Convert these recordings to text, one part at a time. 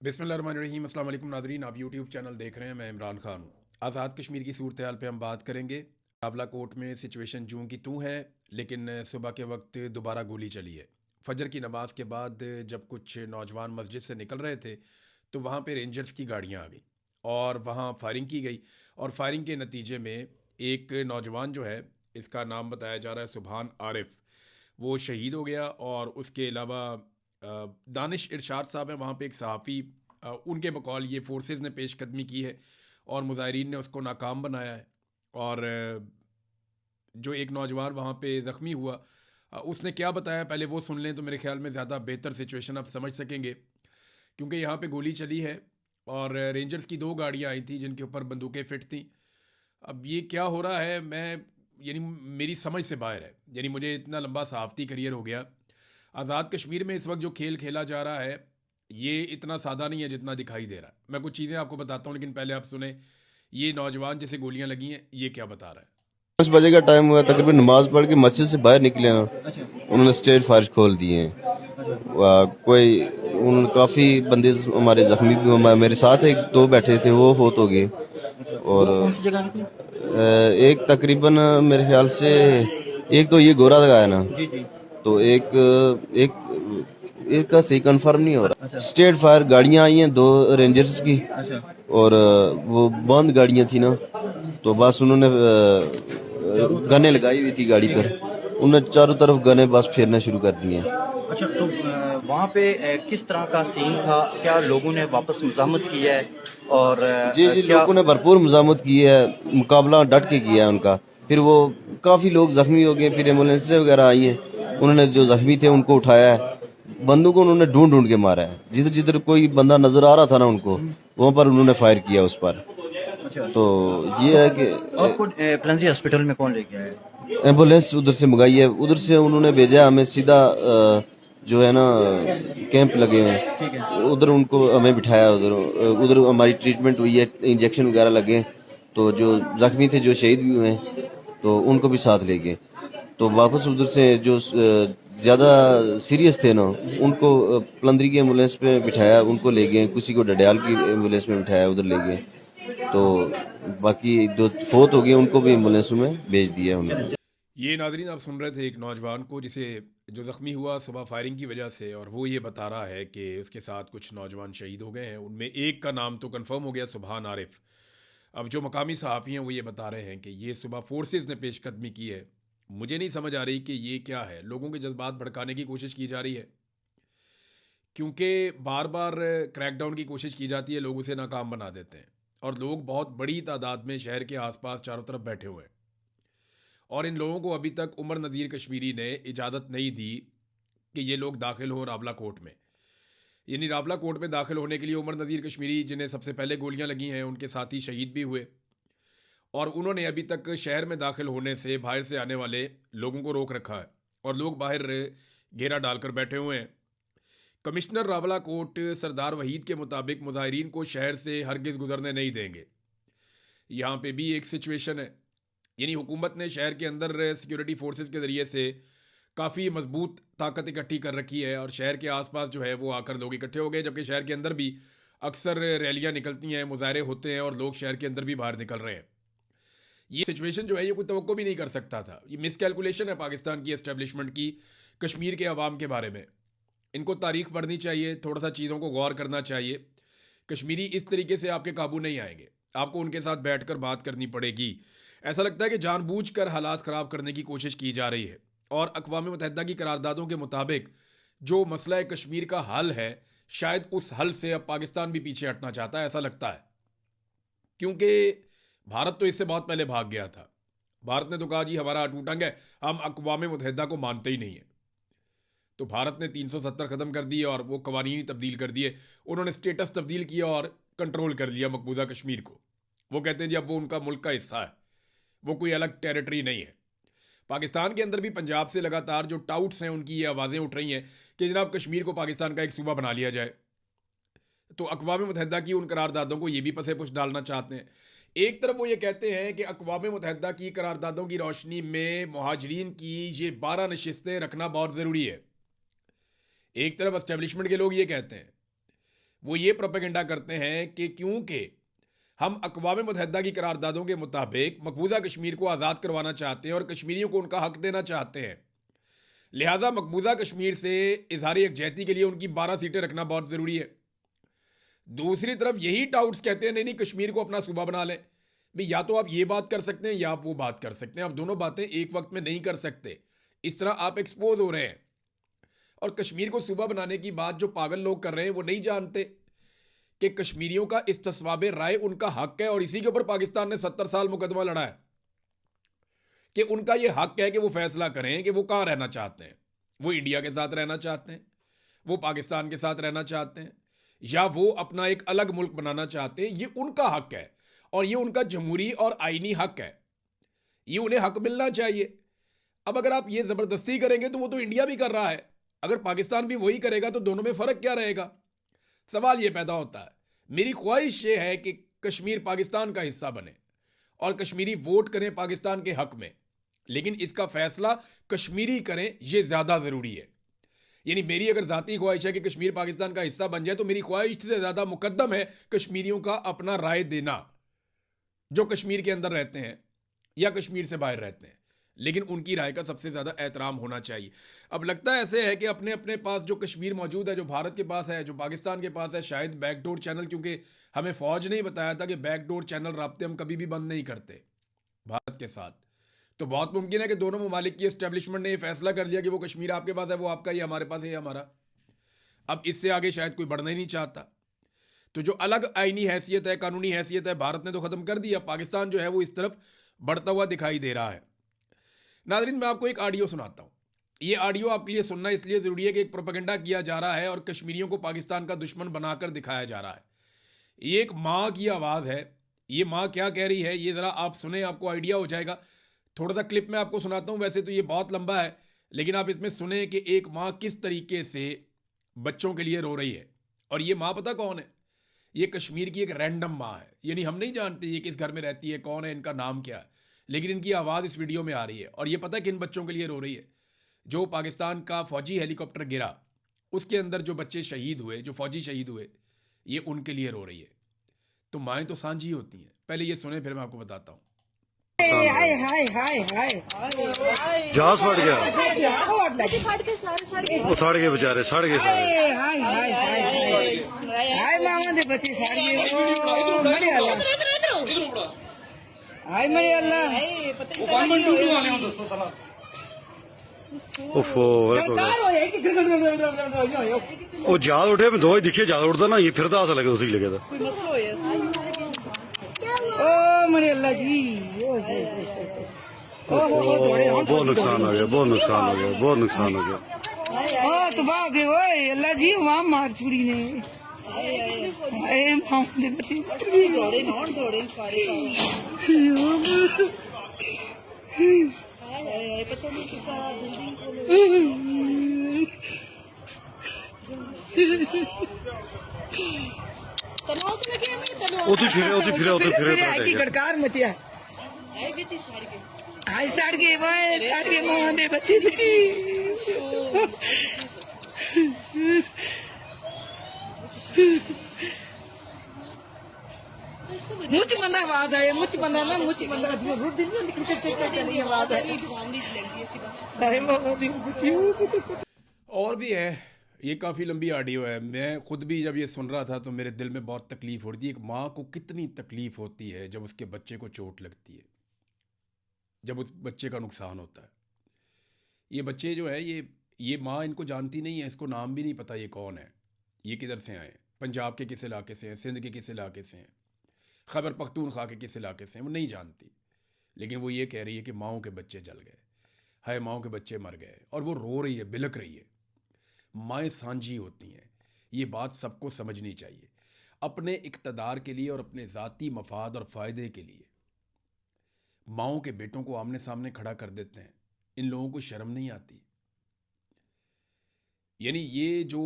बिस्मिल्लाहिर्रहमानिर्रहीम। अस्सलाम वालेकुम नाज़रीन, आप यूट्यूब चैनल देख रहे हैं। मैं इमरान खान। आज़ाद कश्मीर की सूरत हाल पे हम बात करेंगे। काबला कोट में सिचुएशन जूं की तूं है, लेकिन सुबह के वक्त दोबारा गोली चली है। फजर की नमाज के बाद जब कुछ नौजवान मस्जिद से निकल रहे थे तो वहाँ पे रेंजर्स की गाड़ियाँ आ गई और वहाँ फायरिंग की गई। और फायरिंग के नतीजे में एक नौजवान जो है, इसका नाम बताया जा रहा है सुभान आरिफ, वो शहीद हो गया। और उसके अलावा दानिश इरशाद साहब हैं वहाँ पे, एक सहाफ़ी, उनके बकौल ये फोर्सेस ने पेशकदमी की है और मुजाहिरीन ने उसको नाकाम बनाया है। और जो एक नौजवान वहाँ पे ज़ख्मी हुआ, उसने क्या बताया पहले वो सुन लें तो मेरे ख्याल में ज़्यादा बेहतर सिचुएशन आप समझ सकेंगे। क्योंकि यहाँ पे गोली चली है और रेंजर्स की दो गाड़ियाँ आई थी जिनके ऊपर बंदूकें फिट थी। अब ये क्या हो रहा है, मैं यानी मेरी समझ से बाहर है। यानी मुझे इतना लंबा सहाफ़ती करियर हो गया। आज़ाद कश्मीर में इस वक्त जो खेल खेला जा रहा है ये इतना सादा नहीं है जितना दिखाई दे रहा है। मैं कुछ चीज़ें आपको बताता हूँ, लेकिन पहले आप सुने ये नौजवान जैसे गोलियां लगी हैं ये क्या बता रहा है। 5 बजे का टाइम हुआ, तकरीबन नमाज पढ़ के मस्जिद से बाहर निकले ना, उन्होंने स्ट्रेट फायर खोल दिए हैं। कोई उन्होंने काफी बंदे हमारे जख्मी भी हुए। मेरे साथ एक दो बैठे थे, वो फोत हो गए। और वो कौन सी जगह की थी? एक तकरीबन मेरे ख्याल से एक तो ये गोरा लगाया ना, जी जी। तो एक एक का सही कंफर्म नहीं हो रहा। अच्छा स्ट्रेट फायर गाड़ियां आई हैं दो रेंजर्स की, अच्छा। और वो बंद गाड़ियां थी ना, तो बस उन्होंने गने लगाई हुई थी गाड़ी ठीक पर। है। उन्होंने चारों तरफ गने बस फेरना शुरू कर दिए। अच्छा, तो वहाँ पे किस तरह का सीन था? क्या लोगों ने वापस मज़ाहमत की है? और जी जी, क्या? लोगों ने भरपूर मजामत की है, मुकाबला डट के किया है उनका। फिर वो काफी लोग जख्मी हो गए, फिर एम्बुलेंस वगैरह आई हैं, उन्होंने जो जख्मी थे उनको उठाया है। बंदों को उन्होंने ढूंढ ढूंढ के मारा है, जिधर जिधर कोई बंदा नजर आ रहा था ना उनको, वहां पर उन्होंने फायर किया उस पर। अच्छा, तो ये है कि आपको प्लंजी हॉस्पिटल में कौन ले गया है? एम्बुलेंस उधर से मंगाई है, उधर से उन्होंने भेजा हमें सीधा। जो है ना, कैंप लगे हुए ठीक है। हैं उधर, उनको हमें बिठाया उधर। उधर हमारी ट्रीटमेंट हुई है, इंजेक्शन वगैरह लगे। तो जो जख्मी थे, जो शहीद भी हुए हैं, तो उनको भी साथ ले गए। तो वापस उधर से जो ज्यादा सीरियस थे ना, उनको पलंदरी की एम्बुलेंस पे बिठाया, उनको ले गए। किसी को डडियाल की एम्बुलेंस में बिठाया, उधर ले गए। तो बाकी जो फोत हो गए उनको भी एम्बुलेंसों में भेज दिया हमने। ये नाजरीन आप सुन रहे थे एक नौजवान को जिसे जो ज़ख्मी हुआ सुबह फायरिंग की वजह से, और वो ये बता रहा है कि उसके साथ कुछ नौजवान शहीद हो गए हैं। उनमें एक का नाम तो कंफर्म हो गया, सुभान आरिफ। अब जो मकामी सहाफ़ी हैं वो ये बता रहे हैं कि ये सुबह फोर्सेस ने पेशकदमी की है। मुझे नहीं समझ आ रही कि ये क्या है, लोगों के जज्बात भड़काने की कोशिश की जा रही है। क्योंकि बार बार क्रैकडाउन की कोशिश की जाती है, लोग उसे नाकाम बना देते हैं। और लोग बहुत बड़ी तादाद में शहर के आसपास चारों तरफ बैठे हुए हैं। और इन लोगों को अभी तक उमर नज़ीर कश्मीरी ने इजाज़त नहीं दी कि ये लोग दाखिल हों रावला कोट में। यानी रावला कोट में दाखिल होने के लिए उमर नज़ीर कश्मीरी, जिन्हें सबसे पहले गोलियां लगी हैं, उनके साथी शहीद भी हुए। और उन्होंने अभी तक शहर में दाखिल होने से बाहर से आने वाले लोगों को रोक रखा है और लोग बाहर घेरा डालकर बैठे हुए हैं। कमिश्नर रावला कोट सरदार वहीद के मुताबिक मुजाहिरीन को शहर से हरगिज़ गुजरने नहीं देंगे। यहाँ पे भी एक सिचुएशन है। यानी हुकूमत ने शहर के अंदर सिक्योरिटी फोर्सेस के ज़रिए से काफ़ी मजबूत ताकत इकट्ठी कर रखी है और शहर के आसपास जो है वो आकर लोग इकट्ठे हो गए। जबकि शहर के अंदर भी अक्सर रैलियां निकलती हैं, मुजाहरे होते हैं और लोग शहर के अंदर भी बाहर निकल रहे हैं। ये सिचुएशन जो है ये कोई तवक्को भी नहीं कर सकता था। ये मिसकैलकुलेशन है पाकिस्तान की एस्टेब्लिशमेंट की कश्मीर के अवाम के बारे में। इनको तारीख पढ़नी चाहिए, थोड़ा सा चीज़ों को गौर करना चाहिए। कश्मीरी इस तरीके से आपके काबू नहीं आएंगे, आपको उनके साथ बैठकर बात करनी पड़ेगी। ऐसा लगता है कि जानबूझकर हालात ख़राब करने की कोशिश की जा रही है। और अक़वाम मुत्तहिदा की करारदादों के मुताबिक जो मसला कश्मीर का हल है, शायद उस हल से अब पाकिस्तान भी पीछे हटना चाहता है, ऐसा लगता है। क्योंकि भारत तो इससे बहुत पहले भाग गया था। भारत ने तो कहा जी हमारा अटूटंग है, हम अक़वाम मुत्तहिदा को मानते ही नहीं है। तो भारत ने 370 ख़त्म कर दिए और वो कवानीन ही तब्दील कर दिए। उन्होंने स्टेटस तब्दील किया और कंट्रोल कर लिया मकबूजा कश्मीर को। वो कहते हैं जी अब वो उनका मुल्क का हिस्सा है, वो कोई अलग टेरिटरी नहीं है। पाकिस्तान के अंदर भी पंजाब से लगातार जो टाउट्स हैं उनकी ये आवाज़ें उठ रही हैं कि जनाब कश्मीर को पाकिस्तान का एक सूबा बना लिया जाए। तो अक़वाम मुत्तहिदा की उन करारदादों को ये भी पसे पुश डालना चाहते हैं। एक तरफ वो ये कहते हैं कि अक़वाम मुत्तहिदा की करारदादों की रोशनी में मुहाजिरीन की ये 12 नशिस्तें रखना बहुत ज़रूरी है। एक तरफ एस्टेब्लिशमेंट के लोग ये कहते हैं। वो ये प्रोपेगेंडा करते हैं कि क्योंकि हम अक़वाम मुत्तहिदा की करारदादों के मुताबिक मकबूजा कश्मीर को आज़ाद करवाना चाहते हैं और कश्मीरियों को उनका हक देना चाहते हैं, लिहाजा मकबूजा कश्मीर से इजहार यकजहती के लिए उनकी 12 सीटें रखना बहुत ज़रूरी है। दूसरी तरफ यही टाउट्स कहते हैं नहीं नहीं कश्मीर को अपना सूबा बना लें। भाई या तो आप ये बात कर सकते हैं या आप वो बात कर सकते हैं, आप दोनों बातें एक वक्त में नहीं कर सकते। इस तरह आप एक्सपोज हो रहे हैं। और कश्मीर को सूबा बनाने की बात जो पागल लोग कर रहे हैं वो नहीं जानते कि कश्मीरियों का इस्तिस्वाब राय उनका हक है, और इसी के ऊपर पाकिस्तान ने 70 साल मुकदमा लड़ा है कि उनका ये हक है कि वो फैसला करें कि वो कहाँ रहना चाहते हैं। वो इंडिया के साथ रहना चाहते हैं, वो पाकिस्तान के साथ रहना चाहते हैं, या वो अपना एक अलग मुल्क बनाना चाहते हैं। ये उनका हक है और ये उनका जमहूरी और आईनी हक है, ये उन्हें हक मिलना चाहिए। अब अगर आप ये ज़बरदस्ती करेंगे तो वो तो इंडिया भी कर रहा है, अगर पाकिस्तान भी वही करेगा तो दोनों में फ़र्क क्या रहेगा। सवाल ये पैदा होता है। मेरी ख्वाहिश ये है कि कश्मीर पाकिस्तान का हिस्सा बने और कश्मीरी वोट करें पाकिस्तान के हक में, लेकिन इसका फैसला कश्मीरी करें, यह ज़्यादा ज़रूरी है। यानी मेरी अगर ज़ाती ख्वाहिश है कि कश्मीर पाकिस्तान का हिस्सा बन जाए तो मेरी ख्वाहिश से ज़्यादा मुकद्दम है कश्मीरियों का अपना राय देना, जो कश्मीर के अंदर रहते हैं या कश्मीर से बाहर रहते हैं, लेकिन उनकी राय का सबसे ज़्यादा एहतराम होना चाहिए। अब लगता है ऐसे है कि अपने अपने पास जो कश्मीर मौजूद है, जो भारत के पास है, जो पाकिस्तान के पास है, शायद बैकडोर चैनल, क्योंकि हमें फ़ौज ने ही बताया था कि बैकडोर चैनल राब्ते हम कभी भी बंद नहीं करते भारत के साथ, तो बहुत मुमकिन है कि दोनों ममालिक की एस्टेब्लिशमेंट ने ये फैसला कर दिया कि वो कश्मीर आपके पास है, वो आपका, ये हमारे पास है, ये हमारा। अब इससे आगे शायद कोई बढ़ना ही नहीं चाहता। तो जो अलग आईनी हैसियत है, कानूनी हैसियत है, भारत ने तो ख़त्म कर दिया। पाकिस्तान जो है वो इस तरफ बढ़ता हुआ दिखाई दे रहा है। नाज़रीन, मैं आपको एक ऑडियो सुनाता हूँ। ये ऑडियो आपके लिए सुनना इसलिए ज़रूरी है कि एक प्रोपेगेंडा किया जा रहा है और कश्मीरियों को पाकिस्तान का दुश्मन बनाकर दिखाया जा रहा है। ये एक माँ की आवाज़ है। ये माँ क्या कह रही है ये ज़रा आप सुने, आपको आइडिया हो जाएगा। थोड़ा सा क्लिप मैं आपको सुनाता हूँ, वैसे तो ये बहुत लंबा है, लेकिन आप इसमें सुने कि एक माँ किस तरीके से बच्चों के लिए रो रही है। और ये माँ पता कौन है? ये कश्मीर की एक रैंडम माँ है, यानी हम नहीं जानते ये किस घर में रहती है, कौन है, इनका नाम क्या है, लेकिन इनकी आवाज़ इस वीडियो में आ रही है। और ये पता है किन बच्चों के लिए रो रही है? जो पाकिस्तान का फ़ौजी हेलीकॉप्टर गिरा, उसके अंदर जो बच्चे शहीद हुए, जो फ़ौजी शहीद हुए, ये उनके लिए रो रही है। तो माएँ तो सांझी होती हैं। पहले ये सुने, फिर मैं आपको बताता हूँ। हाय हाय हाय हाय जहाज फट गया, हाय वो सड़ गए बेचारे, सड़ गए सारे। हाय हाय हाय हाय मामा दे बच्चे सारे मरे अल्लाह, हाय मरे अल्लाह। ओफो वो जहाज उठे, मैं दो ही दिखे जहाज उड़ता ना, ये फिरदा ऐसा लगे, उसी लगे था। ओ मरे अल्लाह जी, बहुत नुकसान हो गया, बहुत नुकसान हो गया, बहुत नुकसान हो गया। ओ तबाह के ओए अल्लाह जी, वहां मार छुड़ी ने। हाय मामा दे बच्चे थोड़े नॉन थोड़े सारे पता नहीं किसा बिल्डिंग तनाव तो लगे हमें, तनाव फिरे गड़कार मचिया हाय साड़ के मामा दे बच्चे मुझ बंदा आवाज आए, मुझ बंदा ना, मुझ बंदा रुट दिन में क्रिकेट से चली आवाज है। और भी है, ये काफ़ी लंबी ऑडियो है। मैं ख़ुद भी जब ये सुन रहा था तो मेरे दिल में बहुत तकलीफ़ हो रही थी। एक माँ को कितनी तकलीफ़ होती है जब उसके बच्चे को चोट लगती है, जब उस बच्चे का नुकसान होता है। ये बच्चे जो है, ये माँ इनको जानती नहीं है, इसको नाम भी नहीं पता ये कौन है, ये किधर से आए, पंजाब के किस इलाके से हैं, सिंध के किस इलाके से हैं, खैबर पख्तूनख्वा के किस इलाके से हैं, वो नहीं जानती। लेकिन वो ये कह रही है कि माओं के बच्चे जल गए, हाय माओं के बच्चे मर गए, और वो रो रही है, बिलक रही है। माएँ सांझी होती हैं, ये बात सबको समझनी चाहिए। अपने इक़्तिदार के लिए और अपने ज़ाती मफाद और फ़ायदे के लिए माओं के बेटों को आमने सामने खड़ा कर देते हैं। इन लोगों को शर्म नहीं आती? यानी ये जो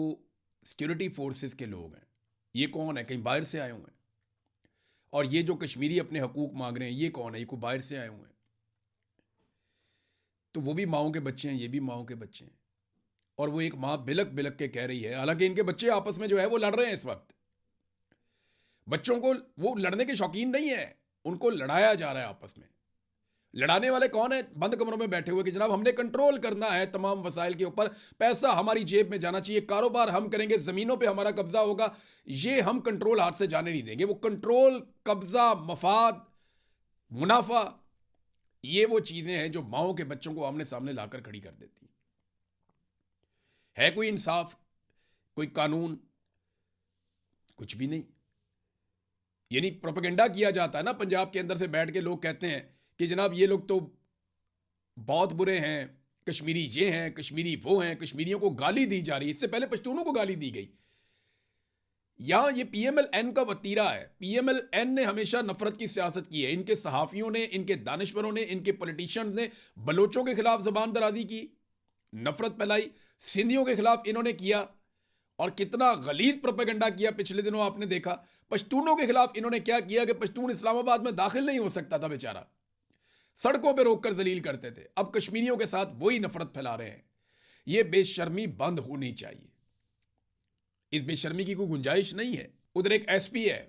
सिक्योरिटी फोर्सेस के लोग हैं, ये कौन है? कहीं बाहर से आए हुए हैं। और ये जो कश्मीरी अपने हकूक़ मांग रहे हैं, ये कौन है? ये कोई बाहर से आए हुए हैं। तो वो भी माओं के बच्चे हैं, ये भी माओं के बच्चे हैं। और वो एक माँ बिलक बिलक के कह रही है, हालांकि इनके बच्चे आपस में जो है वो लड़ रहे हैं इस वक्त, बच्चों को, वो लड़ने के शौकीन नहीं है, उनको लड़ाया जा रहा है आपस में। लड़ाने वाले कौन है? बंद कमरों में बैठे हुए कि जनाब हमने कंट्रोल करना है तमाम वसाइल के ऊपर, पैसा हमारी जेब में जाना चाहिए, कारोबार हम करेंगे, जमीनों पे हमारा कब्जा होगा, ये हम कंट्रोल हाथ से जाने नहीं देंगे। वो कंट्रोल, कब्जा, मफाद, मुनाफा, ये वो चीजें हैं जो माओ के बच्चों को आमने सामने लाकर खड़ी कर देती है। कोई इंसाफ, कोई कानून, कुछ भी नहीं। यानी प्रोपेगेंडा किया जाता है ना, पंजाब के अंदर से बैठ के लोग कहते हैं कि जनाब ये लोग तो बहुत बुरे हैं, कश्मीरी ये हैं, कश्मीरी वो हैं, कश्मीरियों को गाली दी जा रही है। इससे पहले पश्तूनों को गाली दी गई। यहां ये PMLN का वतीरा है। PMLN ने हमेशा नफरत की सियासत की है। इनके सहाफियों ने, इनके दानिश्वरों ने, इनके पॉलिटिशियंस ने बलोचों के खिलाफ जबान दराजी की, नफरत फैलाई, सिंधियों के खिलाफ इन्होंने किया, और कितना गलीज प्रोपेगेंडा किया। पिछले दिनों आपने देखा पश्तूनों के खिलाफ इन्होंने क्या किया कि पश्तून इस्लामाबाद में दाखिल नहीं हो सकता था बेचारा, सड़कों पर रोककर जलील करते थे। अब कश्मीरियों के साथ वही नफरत फैला रहे हैं। यह बेशर्मी बंद होनी चाहिए। इस बेशर्मी की कोई गुंजाइश नहीं है। उधर एक SP है,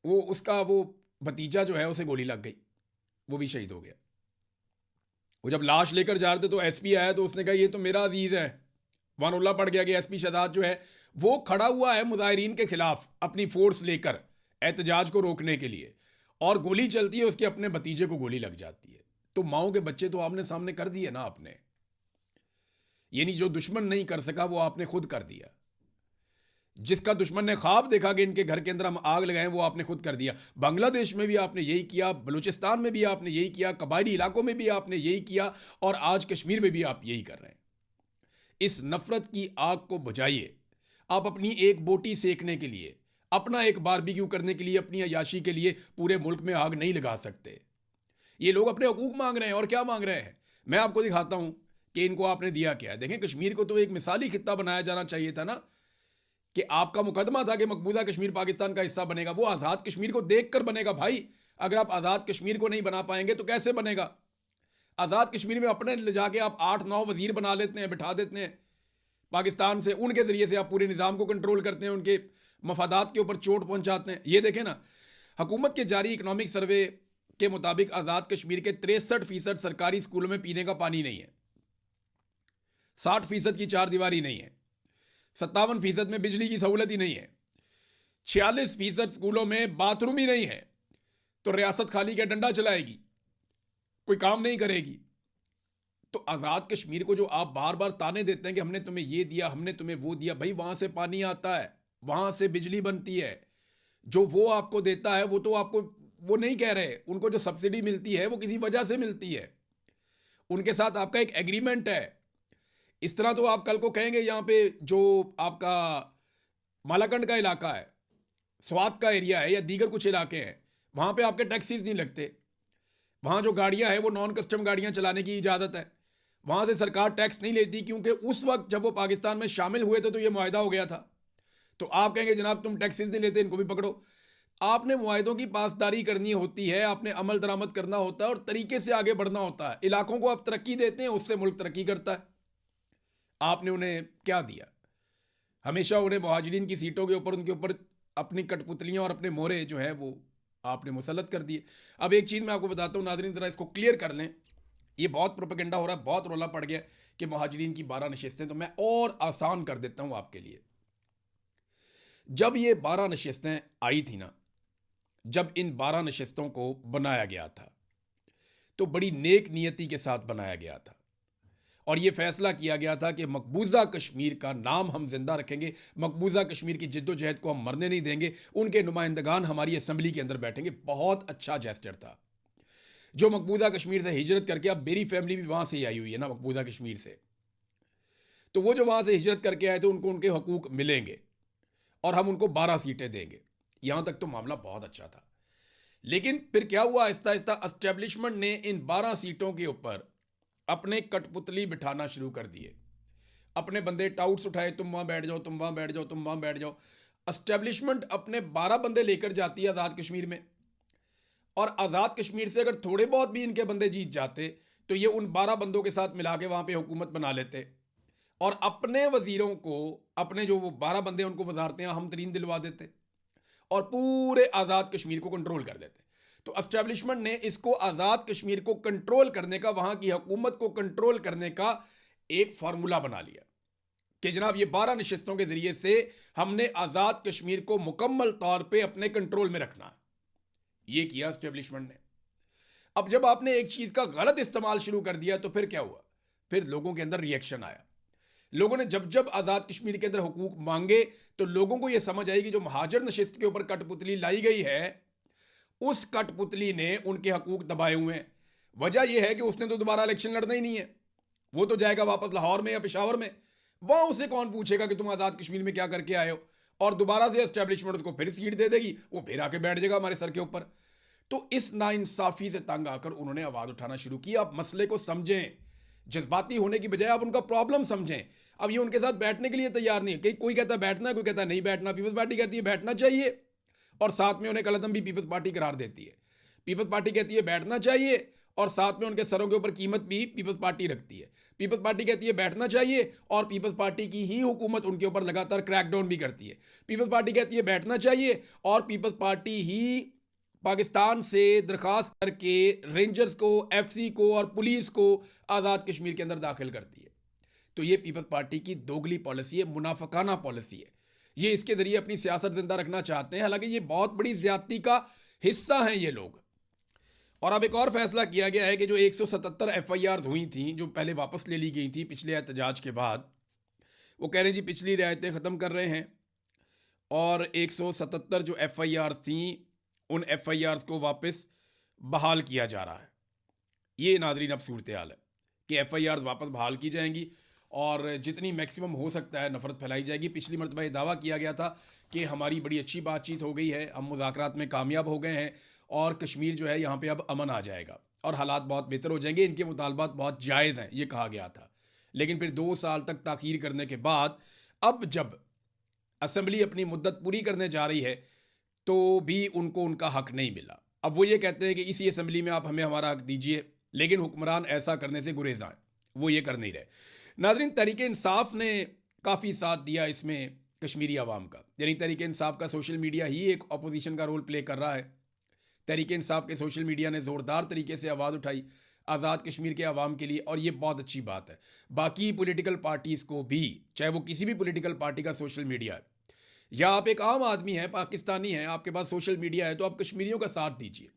वो उसका वो भतीजा जो है उसे गोली लग गई, वो भी शहीद हो गया। वो जब लाश लेकर जा रहे थे तो SP आया तो उसने कहा ये तो मेरा अजीज है। वहां रोला पड़ गया कि SP शहजाद जो है वो खड़ा हुआ है मुजाहिरीन के खिलाफ अपनी फोर्स लेकर एहतजाज को रोकने के लिए, और गोली चलती है, उसके अपने भतीजे को गोली लग जाती है। तो माओ के बच्चे तो आमने सामने कर दिए ना आपने। यानी जो दुश्मन नहीं कर सका वो आपने खुद कर दिया। जिसका दुश्मन ने ख्वाब देखा कि इनके घर के अंदर हम आग लगाएं, वो आपने खुद कर दिया। बांग्लादेश में भी आपने यही किया, बलूचिस्तान में भी आपने यही किया, कबायली इलाकों में भी आपने यही किया, और आज कश्मीर में भी आप यही कर रहे हैं। इस नफरत की आग को बुझाइए। आप अपनी एक बोटी सेकने के लिए, अपना एक बारबेक्यू करने के लिए, अपनी अयाशी के लिए पूरे मुल्क में आग नहीं लगा सकते। ये लोग अपने हकूक मांग रहे हैं, और क्या मांग रहे हैं मैं आपको दिखाता हूं कि इनको आपने दिया क्या है। देखें, कश्मीर को तो एक मिसाली खित्ता बनाया जाना चाहिए था ना, कि आपका मुकदमा था कि मकबूजा कश्मीर पाकिस्तान का हिस्सा बनेगा। वो आज़ाद कश्मीर को देखकर बनेगा भाई। अगर आप आज़ाद कश्मीर को नहीं बना पाएंगे तो कैसे बनेगा? आज़ाद कश्मीर में अपने ले जाके आप 8-9 वजीर बना लेते हैं, बिठा देते हैं पाकिस्तान से, उनके जरिए से आप पूरे निज़ाम को कंट्रोल करते हैं, उनके मफादात के ऊपर चोट पहुंचाते हैं। ये देखें ना, हुकूमत के जारी इकनॉमिक सर्वे के मुताबिक आज़ाद कश्मीर के 63% सरकारी स्कूलों में पीने का पानी नहीं है, 60% की चार दीवारी नहीं है, 57% में बिजली की सहूलत ही नहीं है, 46% स्कूलों में बाथरूम ही नहीं है। तो रियासत खाली क्या डंडा चलाएगी, कोई काम नहीं करेगी। तो आज़ाद कश्मीर को जो आप बार बार ताने देते हैं कि हमने तुम्हें ये दिया, हमने तुम्हें वो दिया, भाई वहां से पानी आता है, वहां से बिजली बनती है। जो वो आपको देता है वो तो आपको वो नहीं कह रहे, उनको जो सब्सिडी मिलती है वो किसी वजह से मिलती है, उनके साथ आपका एक एग्रीमेंट है। इस तरह तो आप कल को कहेंगे यहाँ पे जो आपका मालाकंड का इलाका है, स्वात का एरिया है, या दीगर कुछ इलाके हैं, वहां पे आपके टैक्सीज नहीं लगते। वहां जो गाड़ियां हैं वो नॉन कस्टम गाड़ियां चलाने की इजाजत है, वहां से सरकार टैक्स नहीं लेती, क्योंकि उस वक्त जब वो पाकिस्तान में शामिल हुए थे तो ये मुआहिदा हो गया था। तो आप कहेंगे जनाब तुम टैक्सीज नहीं लेते, इनको भी पकड़ो। आपने मुआहिदों की पासदारी करनी होती है, आपने अमल दरामद करना होता है और तरीके से आगे बढ़ना होता है। इलाकों को आप तरक्की देते हैं, उससे मुल्क तरक्की करता है। आपने उन्हें क्या दिया? हमेशा उन्हें मुहाजिरीन की सीटों के ऊपर, उनके ऊपर अपनी कठपुतलियां और अपने मोहरे जो है वो आपने मुसल्लत कर दिए। अब एक चीज़ मैं आपको बताता हूँ नाज़रीन, ज़रा इसको क्लियर कर लें। ये बहुत प्रोपेगेंडा हो रहा है, बहुत रोला पड़ गया कि मुहाजिरीन की 12 नशिस्तें, तो मैं और आसान कर देता हूँ आपके लिए। जब ये 12 नशिस्तें आई थी ना, जब इन 12 नशिस्तों को बनाया गया था तो बड़ी नेक नियति के साथ बनाया गया था, और यह फैसला किया गया था कि मकबूजा कश्मीर का नाम हम जिंदा रखेंगे, मकबूजा कश्मीर की जिद्दोजहद को हम मरने नहीं देंगे, उनके नुमाइंदगान हमारी असम्बली के अंदर बैठेंगे। बहुत अच्छा जेस्चर था। जो मकबूजा कश्मीर से हिजरत करके, अब मेरी फैमिली भी वहां से ही आई हुई है ना मकबूजा कश्मीर से, तो वो जो वहां से हिजरत करके आए थे उनको उनके हकूक मिलेंगे और हम उनको 12 सीटें देंगे। यहां तक तो मामला बहुत अच्छा था। लेकिन फिर क्या हुआ, आहिस्ता आहिस्ता एस्टेब्लिशमेंट ने इन 12 सीटों के ऊपर अपने कठपुतली बिठाना शुरू कर दिए, अपने बंदे टाउट्स उठाए, तुम वहां बैठ जाओ, तुम वहां बैठ जाओ, तुम वहां बैठ जाओ। एस्टेब्लिशमेंट अपने 12 बंदे लेकर जाती है आज़ाद कश्मीर में, और आज़ाद कश्मीर से अगर थोड़े बहुत भी इनके बंदे जीत जाते तो ये उन 12 बंदों के साथ मिला के वहां पे हुकूमत बना लेते, और अपने वजीरों को, अपने जो वो 12 बंदे उनको वजारतें हम तरीन दिलवा देते, और पूरे आज़ाद कश्मीर को कंट्रोल कर देते। तो एस्टेब्लिशमेंट ने इसको आज़ाद कश्मीर को कंट्रोल करने का, वहां की हुकूमत को कंट्रोल करने का एक फार्मूला बना लिया कि जनाब ये 12 नशिस्तों के जरिए से हमने आज़ाद कश्मीर को मुकम्मल तौर पे अपने कंट्रोल में रखना है। ये किया एस्टेब्लिशमेंट ने। अब जब आपने एक चीज़ का गलत इस्तेमाल शुरू कर दिया तो फिर क्या हुआ? फिर लोगों के अंदर रिएक्शन आया। लोगों ने जब जब आज़ाद कश्मीर के अंदर हुकूक मांगे तो लोगों को यह समझ आई कि जो महाजर नशिस्त के ऊपर कठपुतली लाई गई है, उस कठपुतली ने उनके हकूक दबाए हुए हैं। वजह यह है कि उसने तो दोबारा इलेक्शन लड़ना ही नहीं है, वो तो जाएगा वापस लाहौर में या पेशावर में। वहां उसे कौन पूछेगा कि तुम आज़ाद कश्मीर में क्या करके आए हो, और दोबारा से एस्टेब्लिशमेंट उसको फिर सीट दे देगी, वो फिर आके बैठ जाएगा हमारे सर के ऊपर। तो इस नाइंसाफी से तंग आकर उन्होंने आवाज़ उठाना शुरू की। आप मसले को समझें, जज्बाती होने की बजाय आप उनका प्रॉब्लम समझें। अब ये उनके साथ बैठने के लिए तैयार नहीं है। कोई कहता है बैठना, कोई कहता है नहीं बैठना। पीपल्स पार्टी कहती है बैठना चाहिए और साथ में उन्हें कलदम भी पीपल्स पार्टी करार देती है। पीपल्स पार्टी कहती है बैठना चाहिए और साथ में उनके सरों के ऊपर कीमत भी पीपल्स पार्टी रखती है। पीपल्स पार्टी कहती है बैठना चाहिए और पीपल्स पार्टी की ही हुकूमत उनके ऊपर लगातार क्रैकडाउन भी करती है। पीपल्स पार्टी कहती है बैठना चाहिए और पीपल्स पार्टी ही पाकिस्तान से दरखास्त करके रेंजर्स को, एफसी को और पुलिस को आज़ाद कश्मीर के अंदर दाखिल करती है। तो ये पीपल्स पार्टी की दोगली पॉलिसी है, मुनाफिकाना पॉलिसी है। ये इसके जरिए अपनी सियासत जिंदा रखना चाहते हैं। हालांकि ये बहुत बड़ी ज्यादती का हिस्सा हैं ये लोग। और अब एक और फैसला किया गया है कि जो 177 FIRs हुई थी, जो पहले वापस ले ली गई थी पिछले एहतजाज के बाद, वो कह रहे हैं जी पिछली रियायतें ख़त्म कर रहे हैं और 177 जो FIRs थी उन FIRs को वापस बहाल किया जा रहा है। ये नाज़रीन अब सूरत हाल है कि FIRs वापस बहाल की जाएंगी और जितनी मैक्सिमम हो सकता है नफ़रत फैलाई जाएगी। पिछली मरतबा ये दावा किया गया था कि हमारी बड़ी अच्छी बातचीत हो गई है, हम मुज़ाकरात में कामयाब हो गए हैं और कश्मीर जो है यहाँ पे अब अमन आ जाएगा और हालात बहुत बेहतर हो जाएंगे, इनके मुतालबात बहुत जायज़ हैं, ये कहा गया था। लेकिन फिर 2 साल तक ताख़ीर करने के बाद अब जब असम्बली अपनी मुद्दत पूरी करने जा रही है तो भी उनको उनका हक नहीं मिला। अब वो ये कहते हैं कि इसी असम्बली में आप हमें हमारा हक दीजिए, लेकिन हुक्मरान ऐसा करने से गुरेज़ आए, वो ये कर नहीं रहे। नाज़रीन, तहरीक इंसाफ ने काफ़ी साथ दिया इसमें कश्मीरी आवाम का, यानी तहरीक इंसाफ का सोशल मीडिया ही एक अपोजिशन का रोल प्ले कर रहा है। तहरीक इंसाफ के सोशल मीडिया ने ज़ोरदार तरीके से आवाज़ उठाई आज़ाद कश्मीर के आवाम के लिए और ये बहुत अच्छी बात है। बाकी पॉलिटिकल पार्टीज़ को भी, चाहे वो किसी भी पॉलिटिकल पार्टी का सोशल मीडिया है या आप एक आम आदमी हैं, पाकिस्तानी हैं, आपके पास सोशल मीडिया है, तो आप कश्मीरियों का साथ दीजिए।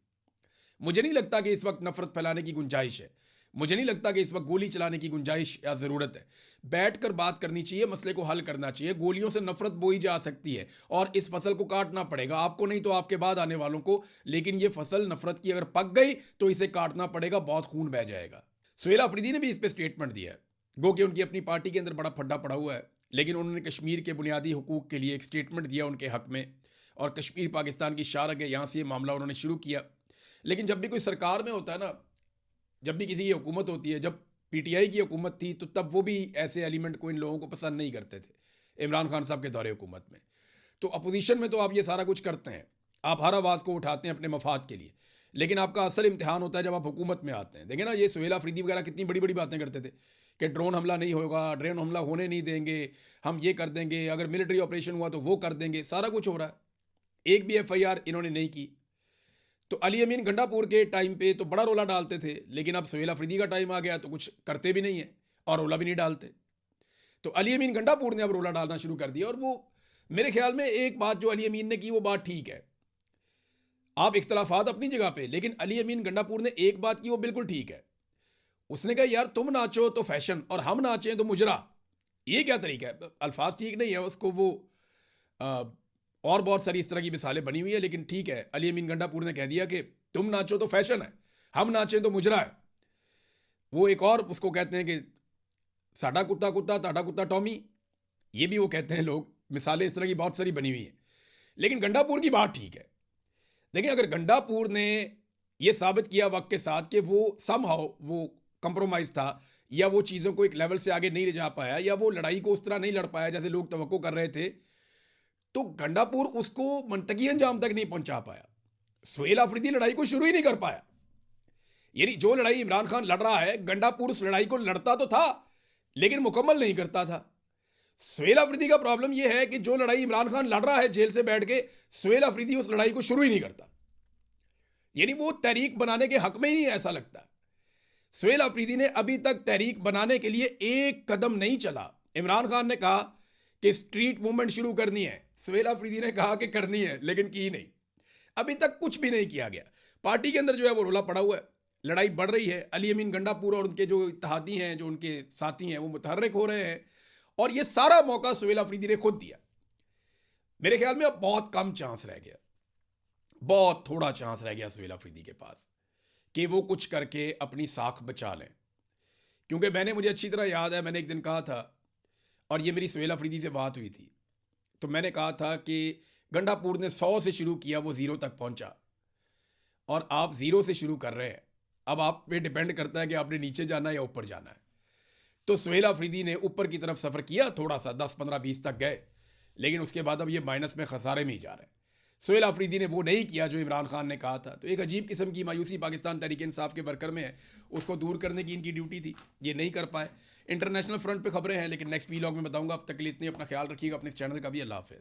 मुझे नहीं लगता कि इस वक्त नफरत फैलाने की गुंजाइश है, मुझे नहीं लगता कि इस वक्त गोली चलाने की गुंजाइश या ज़रूरत है। बैठकर बात करनी चाहिए, मसले को हल करना चाहिए। गोलियों से नफरत बोई जा सकती है और इस फसल को काटना पड़ेगा, आपको नहीं तो आपके बाद आने वालों को। लेकिन ये फसल नफरत की अगर पक गई तो इसे काटना पड़ेगा, बहुत खून बह जाएगा। सुहेल अफरीदी ने भी इस पर स्टेटमेंट दिया है, गो कि उनकी अपनी पार्टी के अंदर बड़ा फड्डा पड़ा हुआ है, लेकिन उन्होंने कश्मीर के बुनियादी हुकूक के लिए एक स्टेटमेंट दिया उनके हक में और कश्मीर पाकिस्तान की शारक है, यहाँ से ये मामला उन्होंने शुरू किया। लेकिन जब भी कोई सरकार में होता है ना, जब भी किसी की हुकूमत होती है, जब PTI की हुकूमत थी तो तब वो भी ऐसे एलिमेंट को इन लोगों को पसंद नहीं करते थे इमरान खान साहब के दौरे हुकूमत में। तो अपोजिशन में तो आप ये सारा कुछ करते हैं, आप हर आवाज़ को उठाते हैं अपने मफाद के लिए, लेकिन आपका असल इम्तिहान होता है जब आप हुकूमत में आते हैं। देखें ना, ये सुहेल अफरीदी वगैरह कितनी बड़ी बड़ी बातें करते थे कि ड्रोन हमला नहीं होगा, ड्रोन हमला होने नहीं देंगे, हम ये कर देंगे, अगर मिलिट्री ऑपरेशन हुआ तो वो कर देंगे। सारा कुछ हो रहा है, एक भी FIR इन्होंने नहीं की। तो अली अमीन गंडापुर के टाइम पे तो बड़ा रोला डालते थे, लेकिन अब सुहेल अफरीदी का टाइम आ गया तो कुछ करते भी नहीं है और रोला भी नहीं डालते। तो अली अमीन गंडापुर ने अब रोला डालना शुरू कर दिया। और वो मेरे ख्याल में एक बात जो अली अमीन ने की वो बात ठीक है, आप इख्तलाफात अपनी जगह पे, लेकिन अली अमीन गंडापुर ने एक बात की वो बिल्कुल ठीक है। उसने कहा यार तुम नाचो तो फैशन और हम नाचें तो मुजरा, ये क्या तरीका है? अल्फाज ठीक नहीं है उसको, वो और बहुत सारी इस तरह की मिसालें बनी हुई है, लेकिन ठीक है, अली अमीन गंडापुर ने कह दिया कि तुम नाचो तो फैशन है, हम नाचें तो मुजरा है। वो एक और उसको कहते हैं कि साडा कुत्ता कुत्ता ताडा कुत्ता टॉमी, ये भी वो कहते हैं लोग। मिसालें इस तरह की बहुत सारी बनी हुई हैं, लेकिन गंडापुर की बात ठीक है। देखिए, अगर गंडापुर ने ये साबित किया वक्त के साथ कि वो समहाउ वो कंप्रोमाइज था या वो चीज़ों को एक लेवल से आगे नहीं ले जा पाया या वो लड़ाई को उस तरह नहीं लड़ पाया जैसे लोग तवक्को कर रहे थे, तो गंडापुर उसको मंतकी अंजाम तक नहीं पहुंचा पाया। सुहेल अफरीदी लड़ाई को शुरू ही नहीं कर पाया। यानी जो लड़ाई इमरान खान लड़ रहा है, गंडापुर उस लड़ाई को लड़ता तो था लेकिन मुकम्मल नहीं करता था। सुहेल अफरीदी का प्रॉब्लम यह है कि जो लड़ाई इमरान खान लड़ रहा है जेल से बैठ के, सुहेल अफरीदी उस लड़ाई को शुरू ही नहीं करता, यानी वो तहरीक बनाने के हक में ही नहीं ऐसा लगता। सुहेल अफरीदी ने अभी तक तहरीक बनाने के लिए एक कदम नहीं चला। इमरान खान ने कहा कि स्ट्रीट मूवमेंट शुरू करनी है, सुहेल अफरीदी ने कहा कि करनी है, लेकिन की नहीं। अभी तक कुछ भी नहीं किया गया। पार्टी के अंदर जो है वो रोला पड़ा हुआ है, लड़ाई बढ़ रही है। अली अमीन गंडापुर और उनके जो इत्तेहादी हैं, जो उनके साथी हैं, वो मुतहर्रिक हो रहे हैं, और ये सारा मौका सुहेल अफरीदी ने खुद दिया। मेरे ख्याल में अब बहुत कम चांस रह गया, बहुत थोड़ा चांस रह गया सुहेल अफरीदी के पास कि वो कुछ करके अपनी साख बचा लें। क्योंकि मुझे अच्छी तरह याद है, मैंने एक दिन कहा था, और ये मेरी सुहेल अफरीदी से बात हुई थी, तो मैंने कहा था कि गंडापुर ने 100 से शुरू किया, वो 0 तक पहुंचा, और आप 0 से शुरू कर रहे हैं। अब आप पे डिपेंड करता है कि आपने नीचे जाना है या ऊपर जाना है। तो सुहेल अफरीदी ने ऊपर की तरफ सफ़र किया, थोड़ा सा 10, 15, 20 तक गए, लेकिन उसके बाद अब ये माइनस में खसारे में ही जा रहे हैं। सुहेल अफरीदी ने वो नहीं किया जो इमरान खान ने कहा था। तो एक अजीब किस्म की मायूसी पाकिस्तान तहरीक इंसाफ के वर्कर में है, उसको दूर करने की इनकी ड्यूटी थी, ये नहीं कर पाए। इंटरनेशनल फ्रंट पे खबरें हैं, लेकिन नेक्स्ट वीलॉग में बताऊंगा। अब तक के लिए इतनी, अपना ख्याल रखिएगा, अपने चैनल का भी। अल्लाह हाफ़िज़।